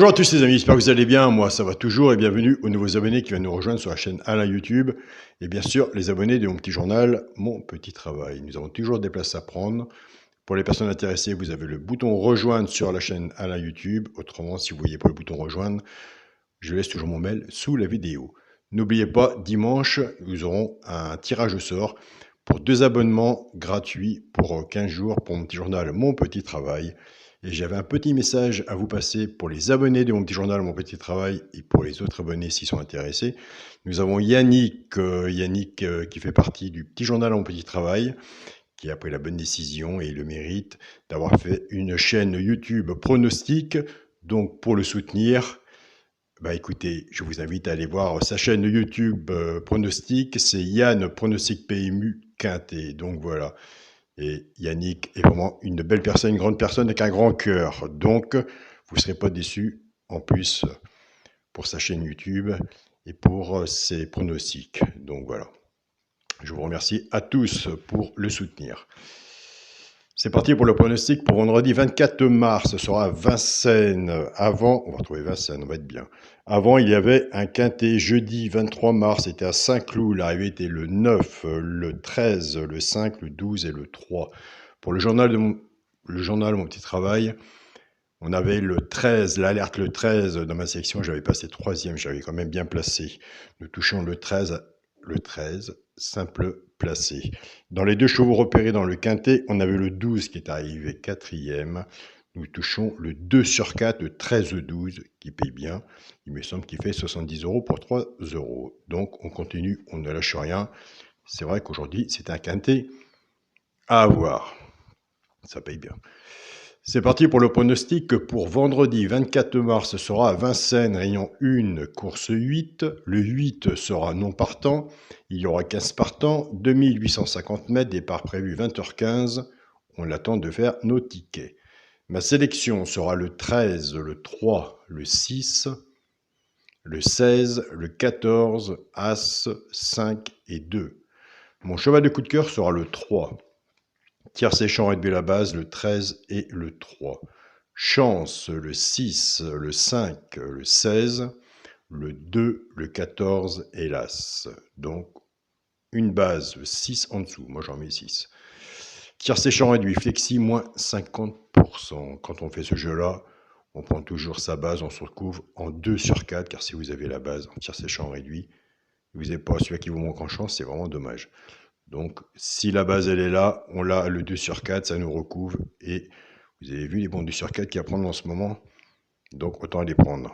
Bonjour à tous les amis, j'espère que vous allez bien, moi ça va toujours et bienvenue aux nouveaux abonnés qui viennent nous rejoindre sur la chaîne Alain YouTube et bien sûr les abonnés de mon petit journal Mon Petit Travail. Nous avons toujours des places à prendre. Pour les personnes intéressées, vous avez le bouton rejoindre sur la chaîne Alain YouTube. Autrement, si vous ne voyez pas le bouton rejoindre, je laisse toujours mon mail sous la vidéo. N'oubliez pas, dimanche, nous aurons un tirage au sort pour 2 abonnements gratuits pour 15 jours pour mon petit journal Mon Petit Travail. Et j'avais un petit message à vous passer pour les abonnés de mon petit journal Mon Petit Travail et pour les autres abonnés s'ils sont intéressés. Nous avons Yannick, qui fait partie du petit journal Mon Petit Travail, qui a pris la bonne décision et le mérite d'avoir fait une chaîne YouTube pronostic. Donc pour le soutenir, écoutez, je vous invite à aller voir sa chaîne YouTube pronostic, c'est Yann Pronostic PMU Quintet. Donc voilà. Et Yannick est vraiment une belle personne, une grande personne avec un grand cœur. Donc, vous ne serez pas déçus, en plus, pour sa chaîne YouTube et pour ses pronostics. Donc voilà. Je vous remercie à tous pour le soutenir. C'est parti pour le pronostic pour vendredi 24 mars. Ce sera à Vincennes. Avant, on va retrouver Vincennes, on va être bien. Avant, il y avait un quintet jeudi 23 mars, c'était à Saint-Cloud. L'arrivée était le 9, le 13, le 5, le 12 et le 3. Pour le journal Mon Petit Travail, on avait le 13, l'alerte le 13 dans ma section. J'avais passé 3e, j'avais quand même bien placé. Nous touchons le 13, simple placé. Dans les 2 chevaux repérés dans le quintet, on avait le 12 qui est arrivé 4e. Nous touchons le 2 sur 4, le 13-12 qui paye bien. Il me semble qu'il fait 70 € pour 3 €. Donc on continue, on ne lâche rien. C'est vrai qu'aujourd'hui, c'est un quintet à avoir. Ça paye bien. C'est parti pour le pronostic pour vendredi 24 mars. Ce sera à Vincennes, rayon 1, course 8. Le 8 sera non partant. Il y aura 15 partants, 2850 mètres, départ prévu 20h15. On attend de faire nos tickets. Ma sélection sera le 13, le 3, le 6, le 16, le 14, As, 5 et 2. Mon cheval de coup de cœur sera le 3. Tiercé champ réduit la base, le 13 et le 3. Chance, le 6, le 5, le 16, le 2, le 14 et l'As. Donc, une base, 6 en dessous. Moi, j'en mets 6. Tiercé champ réduit, flexi, moins 50%. Quand on fait ce jeu-là, on prend toujours sa base, on se retrouve en 2 sur 4, car si vous avez la base en tiercé champ réduit, vous n'avez pas celui qui vous manque en chance, c'est vraiment dommage. Donc, si la base, elle est là, on l'a le 2 sur 4, ça nous recouvre. Et vous avez vu les bons 2 sur 4 qu'il y a à prendre en ce moment. Donc, autant les prendre.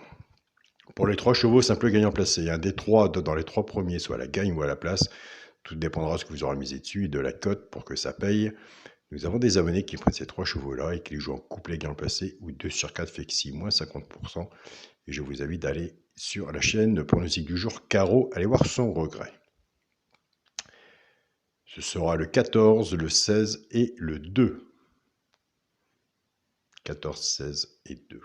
Pour les 3 chevaux, simple gagnant placé. Il y a un des 3 dans les 3 premiers, soit à la gagne ou à la place. Tout dépendra de ce que vous aurez misé dessus et de la cote pour que ça paye. Nous avons des abonnés qui prennent ces 3 chevaux-là et qui les jouent en couplet gagnant placé ou 2 sur 4 flexi, moins 50%. Et je vous invite d'aller sur la chaîne pronostic du jour Caro, allez voir son regret. Ce sera le 14, le 16 et le 2. 14, 16 et 2.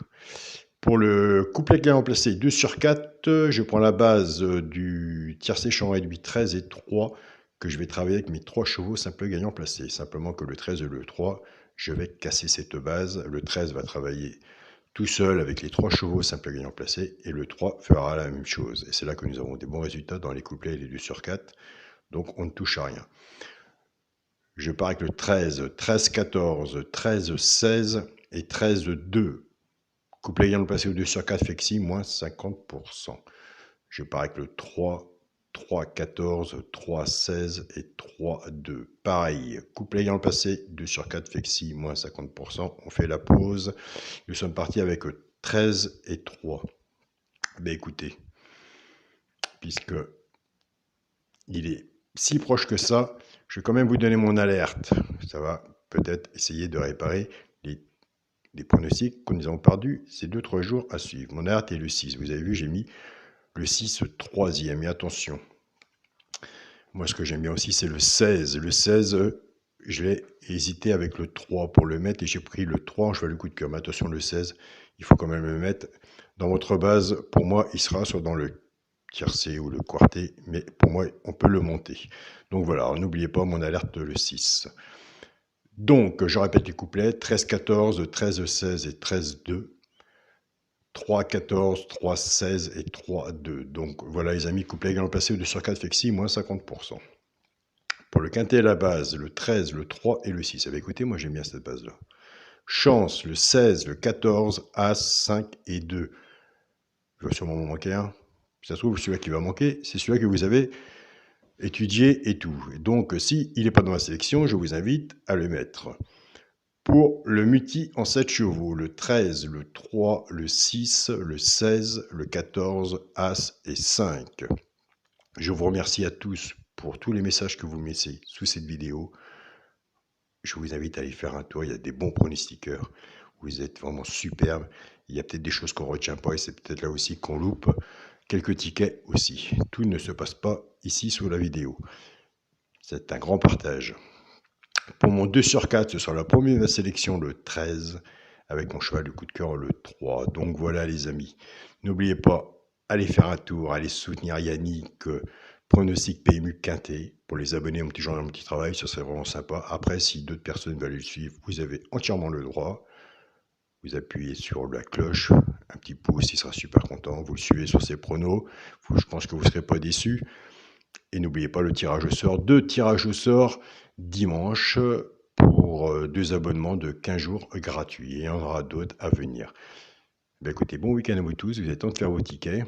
Pour le couplet gagnant placé 2 sur 4, je prends la base du tiercé champ réduit 13 et 3 que je vais travailler avec mes 3 chevaux simple gagnant placé. Simplement que le 13 et le 3, je vais casser cette base. Le 13 va travailler tout seul avec les 3 chevaux simple gagnant placé et le 3 fera la même chose. Et c'est là que nous avons des bons résultats dans les couplets et les 2 sur 4. Donc on ne touche à rien. Je pars avec le 13, 13, 14, 13, 16 et 13, 2. Couplet gagnant placé au 2 sur 4, flexi, moins 50%. Je pars avec le 3, 3, 14, 3, 16 et 3, 2. Pareil, couplet gagnant placé, 2 sur 4, flexi, moins 50%. On fait la pause. Nous sommes partis avec 13 et 3. Écoutez, puisque il est si proche que ça, je vais quand même vous donner mon alerte. Ça va peut-être essayer de réparer les pronostics que nous avons perdus ces 2-3 jours à suivre. Mon alerte est le 6. Vous avez vu, j'ai mis le 6 troisième. Et attention, moi ce que j'aime bien aussi, c'est le 16. Le 16, je l'ai hésité avec le 3 pour le mettre et j'ai pris le 3 en cheval de coup de cœur. Mais attention, le 16, il faut quand même le mettre dans votre base. Pour moi, il sera soit dans le tiercé ou le quarté, mais pour moi, on peut le monter. Donc voilà, n'oubliez pas mon alerte le 6. Donc, je répète les couplets, 13-14, 13-16 et 13-2. 3, 14, 3, 16 et 3, 2. Donc voilà les amis, couplet également placé 2 sur 4 fait que 6, moins 50%. Pour le quintet à la base, le 13, le 3 et le 6. Eh bien, écoutez, moi j'aime bien cette base-là. Chance, le 16, le 14, As, 5 et 2. Il va sûrement m'en manquer un. Si ça se trouve, celui-là qui va manquer, c'est celui-là que vous avez étudié et tout. Et donc, si il n'est pas dans la sélection, je vous invite à le mettre. Pour le multi en 7 chevaux, le 13, le 3, le 6, le 16, le 14, As et 5. Je vous remercie à tous pour tous les messages que vous me laissez sous cette vidéo. Je vous invite à aller faire un tour, il y a des bons pronostiqueurs. Vous êtes vraiment superbes. Il y a peut-être des choses qu'on ne retient pas et c'est peut-être là aussi qu'on loupe quelques tickets aussi. Tout ne se passe pas ici sous la vidéo. C'est un grand partage. Pour mon 2 sur 4, ce sera la première de la sélection, le 13, avec mon cheval de coup de cœur, le 3. Donc voilà les amis. N'oubliez pas, allez faire un tour, allez soutenir Yannick, pronostic PMU Quintet. Pour les abonnés, mon petit journal, mon petit travail, ça serait vraiment sympa. Après, si d'autres personnes veulent le suivre, vous avez entièrement le droit. Vous appuyez sur la cloche, un petit pouce, il sera super content. Vous le suivez sur ses pronos. Je pense que vous ne serez pas déçus. Et n'oubliez pas le tirage au sort. 2 tirages au sort dimanche pour 2 abonnements de 15 jours gratuits. Et il y en aura d'autres à venir. Ben écoutez, bon week-end à vous tous. Vous avez temps de faire vos tickets.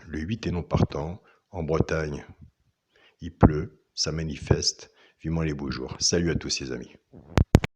Le 8 est non partant. En Bretagne, il pleut, ça manifeste. Vivement les beaux jours. Salut à tous les amis.